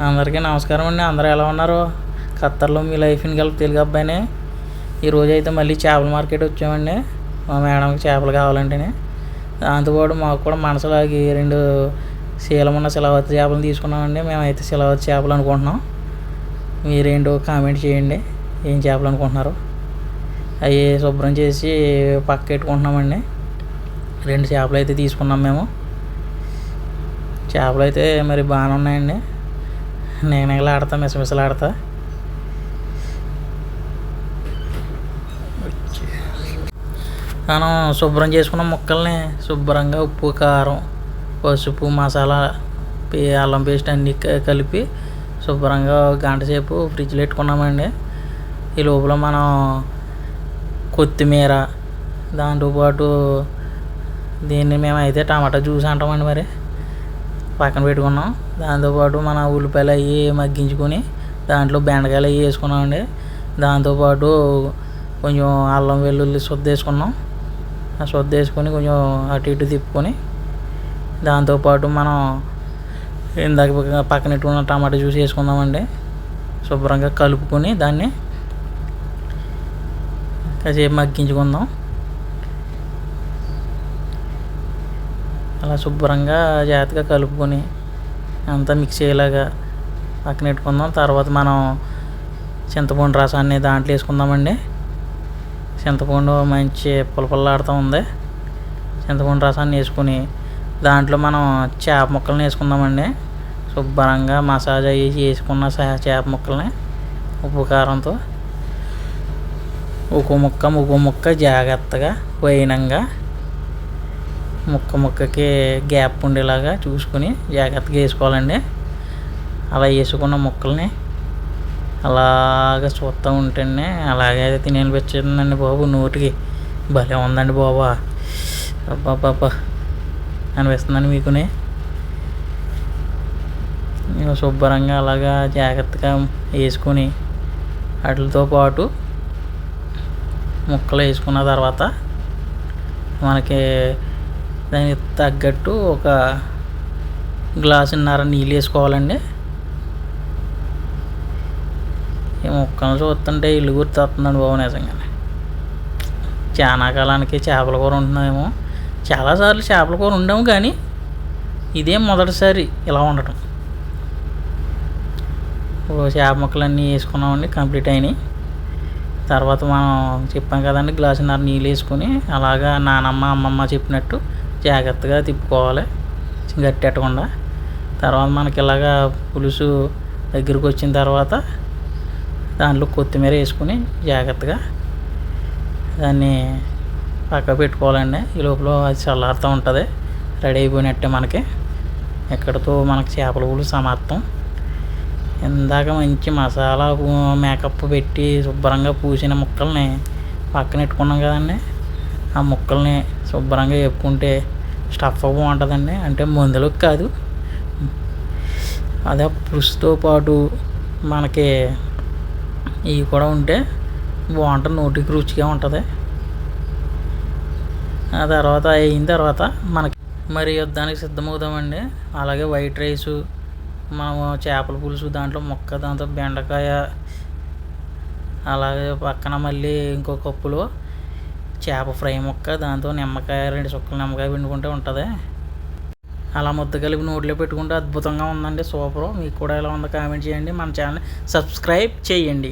అందరికీ నమస్కారం అండి. అందరూ ఎలా ఉన్నారు? ఖత్తర్లో మీ లైఫ్ని గల తెలుగు అబ్బాయిని. ఈరోజు అయితే మళ్ళీ చేపల మార్కెట్ వచ్చామండి. మా మేడంకి చేపలు కావాలంటేనే. దాంతోపాటు మాకు కూడా మనసులాగి 2 శీలమున్న శిలావతి చేపలను తీసుకున్నామండి. మేమైతే శిలావతి చేపలు అనుకుంటున్నాం. మీరేంటో కామెంట్ చేయండి, ఏం చేపలు అనుకుంటున్నారు. అవి శుభ్రం చేసి పక్క పెట్టుకుంటున్నామండి. 2 చేపలు అయితే తీసుకున్నాం మేము. చేపలు అయితే మరి బాగానే ఉన్నాయండి. నేనెగలాడతా, మిసమిసలాడతా. మనం శుభ్రం చేసుకున్న ముక్కల్ని శుభ్రంగా ఉప్పు, కారం, పసుపు, మసాలా, అల్లం పేస్ట్ అన్నీ కలిపి శుభ్రంగా గంట సేపు ఫ్రిడ్జ్లో పెట్టుకున్నామండి. ఈ లోపల మనం కొత్తిమీర, దాంతోపాటు దీన్ని మేమైతే టమాటా జ్యూస్ అంటామండి, మరి పక్కన పెట్టుకున్నాం. దాంతోపాటు మన ఉల్లిపాయలు అవి మగ్గించుకొని దాంట్లో బెండకాయలు అవి వేసుకున్నామండి. దాంతోపాటు కొంచెం అల్లం వెల్లుల్లి శుద్ధ వేసుకున్నాం. ఆ శుద్ధ వేసుకొని కొంచెం అటు ఇటు తిప్పుకొని దాంతోపాటు మనం ఇందాక పక్కన పెట్టుకున్న టమాటా జ్యూస్ వేసుకుందామండి. శుభ్రంగా కలుపుకొని దాన్ని కాసేపు మగ్గించుకుందాం. అలా శుభ్రంగా జాగ్రత్తగా కలుపుకొని అంతా మిక్స్ అయ్యేలాగా పక్కన పెట్టుకుందాం. తర్వాత మనం చింతపండు రసాన్ని దాంట్లో వేసుకుందామండి. చింతపండు మంచి పులపుల్లాడుతూ ఉంది. చింతపండు రసాన్ని వేసుకుని దాంట్లో మనం చేప ముక్కల్ని వేసుకుందామండి. శుభ్రంగా మసాజ్ అయ్యి వేసుకున్న చేప ముక్కల్ని ఉప్పు కారంతో ఒక్కో ముక్క జాగ్రత్తగా వైనంగా ముక్కకి గ్యాప్ ఉండేలాగా చూసుకొని జాగ్రత్తగా వేసుకోవాలండి. అలా వేసుకున్న ముక్కల్ని అలాగా చూస్తూ ఉంటేనే అలాగే తినేనిపించిందండి బాబు. నోటికి భలే ఉందండి బాబా, అబ్బాబ్బా అనిపిస్తుందండి మీకునే. శుభ్రంగా అలాగా జాగ్రత్తగా వేసుకొని వాటితో పాటు ముక్కలు వేసుకున్న తర్వాత మనకి దానికి తగ్గట్టు ఒక గ్లాసున్నర నీళ్ళు వేసుకోవాలండి. ఈ ముక్కలు చూస్తుంటే ఇల్లు గుర్తొస్తుందండి బాబు నిజంగానే. చాలా కాలానికి చేపల కూర ఉంటున్నామేమో. చాలాసార్లు చేపల కూర ఉండాము, కానీ ఇదే మొదటిసారి ఇలా ఉండటం. చేప ముక్కలన్నీ వేసుకున్నామండి, కంప్లీట్ అయినాయి. తర్వాత మనం చెప్పాం కదండి, గ్లాసున్నర నీళ్ళు వేసుకొని అలాగా నానమ్మ అమ్మమ్మ చెప్పినట్టు జాగ్రత్తగా తిప్పుకోవాలి, గట్టెట్టకుండా. తర్వాత మనకి ఇలాగా పులుసు దగ్గరికి వచ్చిన తర్వాత దాంట్లో కొత్తిమీర వేసుకుని జాగ్రత్తగా దాన్ని పక్క పెట్టుకోవాలండి. ఈ లోపల అది చల్లారుతూ ఉంటుంది. రెడీ అయిపోయినట్టే మనకి. ఎక్కడితో మనకి చేపల పులుసు సమాప్తం. ఇందాక మంచి మసాలా మేకప్ పెట్టి శుభ్రంగా పూసిన ముక్కల్ని పక్కన పెట్టుకున్నాం కదండి. ఆ ముక్కల్ని శుభ్రంగా వేపుకుంటే స్టఫ్ బాగుంటుందండి. అంటే మందులకు కాదు, అదే పులుసుతో పాటు మనకి ఇవి కూడా ఉంటే బాగుంటుంది, నోటికి రుచిగా ఉంటుంది. ఆ తర్వాత అయిన తర్వాత మనకి మరి యుద్ధానికి సిద్ధమవుతామండి. అలాగే వైట్ రైసు, మనము చేపల పులుసు, దాంట్లో ముక్క, దాంతో బెండకాయ, అలాగే పక్కన మళ్ళీ ఇంకో కప్పులో చేప ఫ్రై ముక్క, దాంతో నిమ్మకాయ, 2 చుక్కలు నిమ్మకాయ పిండుకుంటే ఉంటుంది. అలా ముద్ద కలిపి నోట్లో పెట్టుకుంటే అద్భుతంగా ఉందండి, సూపరు. మీకు కూడా ఎలా ఉందో కామెంట్ చేయండి. మన ఛానల్ సబ్స్క్రైబ్ చేయండి.